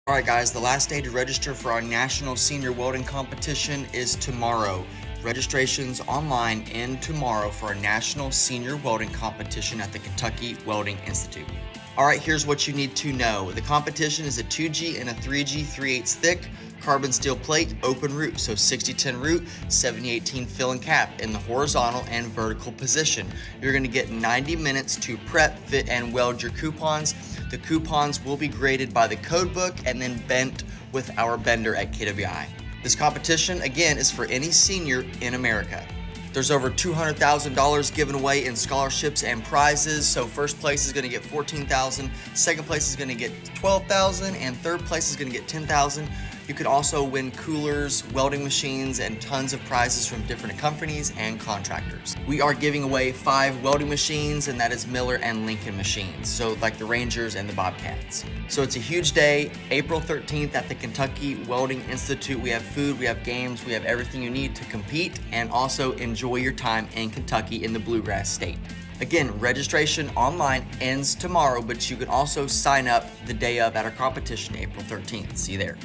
Alright guys, the last day to register for our National Senior Welding Competition is tomorrow. Registrations online end tomorrow for our National Senior Welding Competition at the Kentucky Welding Institute. Alright, here's what you need to know. The competition is a 2G and a 3G 3/8 thick carbon steel plate open root, so 60-10 root, 70-18 fill and cap in the horizontal and vertical position. You're going to get 90 minutes to prep, fit, and weld your coupons. The coupons will be graded by the code book and then bent with our bender at KWI. This competition, again, is for any senior in America. There's over $200,000 given away in scholarships and prizes. So first place is going to get $14,000, second place is going to get $12,000, and third place is going to get $10,000. You could also win coolers, welding machines, and tons of prizes from different companies and contractors. We are giving away 5 welding machines, and that is Miller and Lincoln machines, so like the Rangers and the Bobcats. So it's a huge day, April 13th at the Kentucky Welding Institute. We have food, we have games, we have everything you need to compete and also enjoy your time in Kentucky in the Bluegrass State. Again, registration online ends tomorrow, but you can also sign up the day of at our competition, April 13th. See you there.